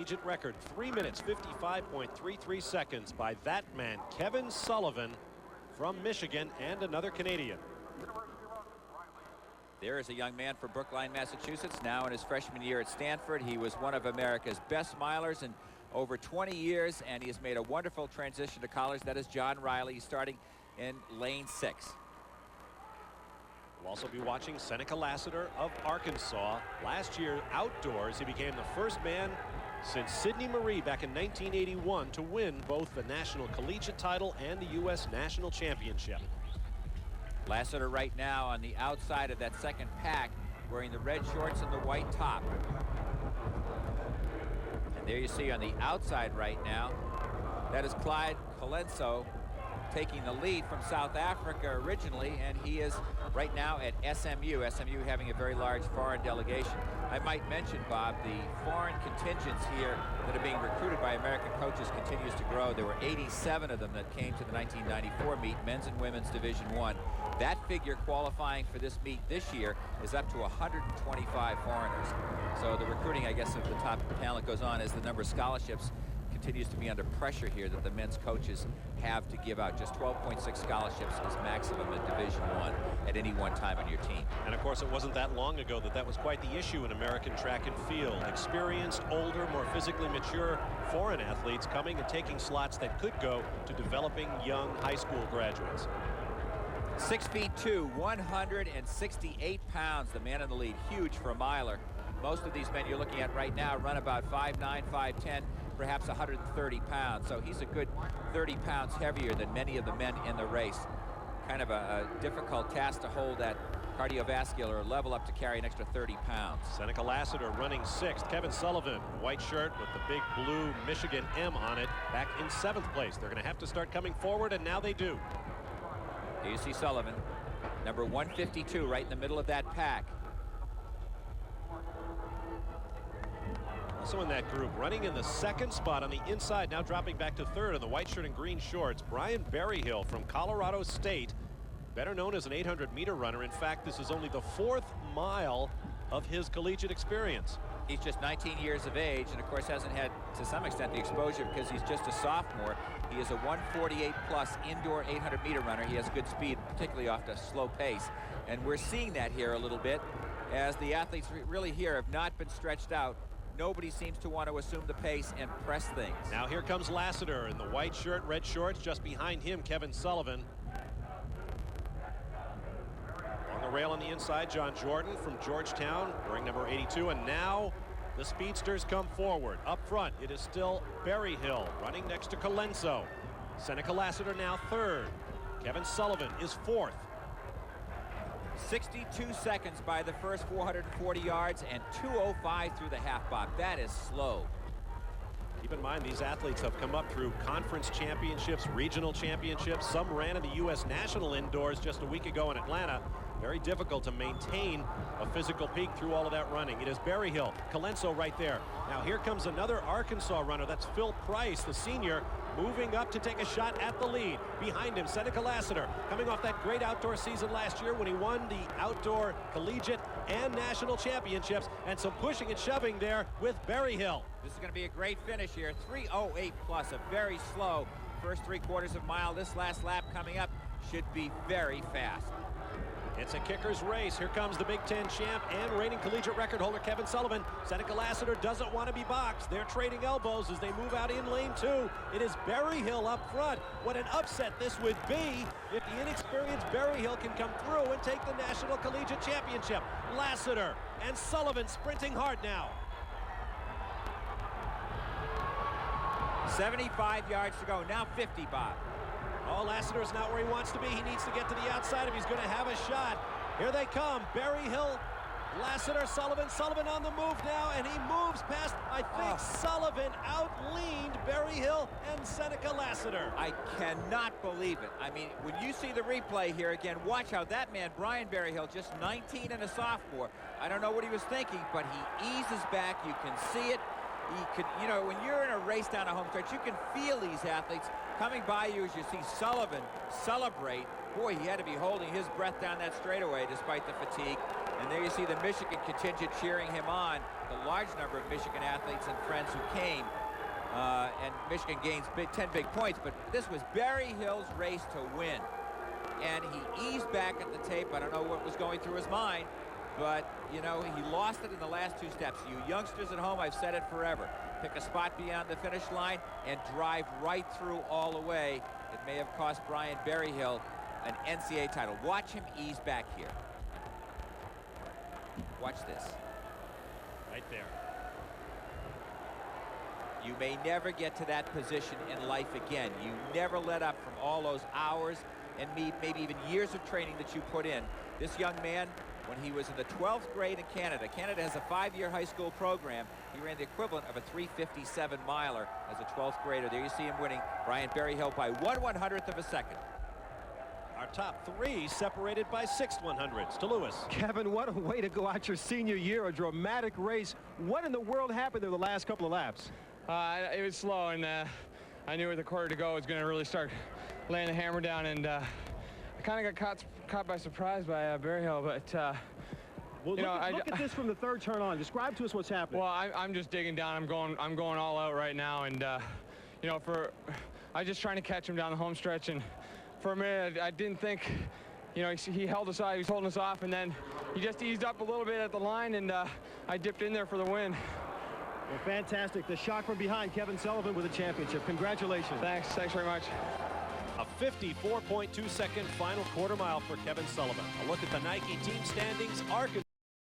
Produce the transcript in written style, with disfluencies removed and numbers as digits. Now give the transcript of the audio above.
collegiate record, 3 minutes 55.33 seconds by that man, Kevin Sullivan from Michigan, and another Canadian. There is a young man from Brookline, Massachusetts, now in his freshman year at Stanford. He was one of America's best milers in over 20 years, and he has made a wonderful transition to college. That is John Riley. He's starting in lane 6. We'll also be watching Seneca Lassiter of Arkansas. Last year, outdoors, he became the first man since Sidney Marie back in 1981 to win both the National Collegiate title and the U.S. National Championship. Lassiter right now on the outside of that second pack, wearing the red shorts and the white top. And there you see on the outside right now, that is Clyde Colenso taking the lead from South Africa originally, and he is right now at SMU. SMU having a very large foreign delegation. I might mention, Bob, the foreign contingents here that are being recruited by American coaches continues to grow. There were 87 of them that came to the 1994 meet, men's and women's Division I. That figure qualifying for this meet this year is up to 125 foreigners. So the recruiting, I guess, of the top talent goes on as the number of scholarships continues to be under pressure here that the men's coaches have to give out. Just 12.6 scholarships is maximum in Division I at any one time on your team. And of course, it wasn't that long ago that was quite the issue in American track and field. Experienced, older, more physically mature foreign athletes coming and taking slots that could go to developing young high school graduates. 6'2", 168 pounds, the man in the lead. Huge for a miler. Most of these men you're looking at right now run about 5'9", 5'10", perhaps 130 pounds. So he's a good 30 pounds heavier than many of the men in the race. Kind of a difficult task to hold that cardiovascular level up to carry an extra 30 pounds. Seneca Lassiter running 6th. Kevin Sullivan, white shirt with the big blue Michigan M on it, back in 7th place. They're going to have to start coming forward, and now they do. Here you see Sullivan, number 152, right in the middle of that pack. Also in that group, running in the 2nd spot on the inside, now dropping back to 3rd in the white shirt and green shorts, Bryan Berryhill from Colorado State, better known as an 800-meter runner. In fact, this is only the 4th mile of his collegiate experience. He's just 19 years of age, and of course hasn't had, to some extent, the exposure because he's just a sophomore. He is a 148-plus indoor 800-meter runner. He has good speed, particularly off the slow pace. And we're seeing that here a little bit as the athletes really here have not been stretched out. Nobody seems to want to assume the pace and press things. Now here comes Lassiter in the white shirt, red shorts. Just behind him, Kevin Sullivan. On the rail on the inside, John Jordan from Georgetown, wearing number 82. And now the speedsters come forward. Up front, it is still Berryhill running next to Colenso. Seneca Lassiter now 3rd. Kevin Sullivan is 4th. 62 seconds by the first 440 yards and 2:05 through the half, Bob. That is slow. Keep in mind, these athletes have come up through conference championships, regional championships. Some ran in the U.S. National Indoors just a week ago in Atlanta. Very difficult to maintain a physical peak through all of that running. It is Berryhill, Colenso right there. Now here comes another Arkansas runner. That's Phil Price, the senior, moving up to take a shot at the lead. Behind him, Seneca Lassiter, coming off that great outdoor season last year when he won the outdoor collegiate and national championships, and some pushing and shoving there with Berryhill. This is going to be a great finish here. 3:08 plus, a very slow first 3/4 of a mile. This last lap coming up should be very fast. It's a kicker's race. Here comes the Big Ten champ and reigning collegiate record holder Kevin Sullivan. Seneca Lassiter doesn't want to be boxed. They're trading elbows as they move out in lane 2. It is Berryhill up front. What an upset this would be if the inexperienced Berryhill can come through and take the National Collegiate Championship. Lassiter and Sullivan sprinting hard now. 75 yards to go, now 50, Bob. Oh, Lassiter is not where he wants to be. He needs to get to the outside if he's going to have a shot. Here they come. Berryhill, Lassiter, Sullivan. Sullivan on the move now, and he moves past, I think, Sullivan out-leaned Berryhill and Seneca Lassiter. I cannot believe it. I mean, when you see the replay here again, watch how that man, Bryan Berryhill, just 19 and a sophomore. I don't know what he was thinking, but he eases back. You can see it. He could, you know, when you're in a race down a home stretch, you can feel these athletes coming by you as you see Sullivan celebrate. Boy, he had to be holding his breath down that straightaway despite the fatigue. And there you see the Michigan contingent cheering him on, the large number of Michigan athletes and friends who came. And Michigan gains 10 big points, but this was Berryhill's race to win. And he eased back at the tape. I don't know what was going through his mind, but, you know, he lost it in the last 2 steps. You youngsters at home, I've said it forever. Pick a spot beyond the finish line and drive right through all the way. It may have cost Bryan Berryhill an NCAA title. Watch him ease back here. Watch this. Right there. You may never get to that position in life again. You never let up from all those hours and maybe even years of training that you put in. This young man, when he was in the 12th grade in Canada, Canada has a 5-year high school program. He ran the equivalent of a 3:57 miler as a 12th grader. There you see him winning Bryan Berryhill by 1/100th of a second. Our top 3 separated by 6/100ths to Lewis. Kevin, what a way to go out your senior year, a dramatic race. What in the world happened there the last couple of laps? It was slow, and I knew with a quarter to go I was going to really start laying the hammer down, and I kind of got caught by surprise by Berryhill, but well, look at this from the 3rd turn on. Describe to us what's happening. Well, I'm just digging down. I'm going all out right now, and you know, I was just trying to catch him down the home stretch, and for a minute I didn't think, you know, he held us off, he was holding us off, and then he just eased up a little bit at the line, and I dipped in there for the win. Well, fantastic. The shot from behind, Kevin Sullivan with a championship. Congratulations. Thanks very much. A 54.2-second final quarter mile for Kevin Sullivan. A look at the Nike team standings. Arkansas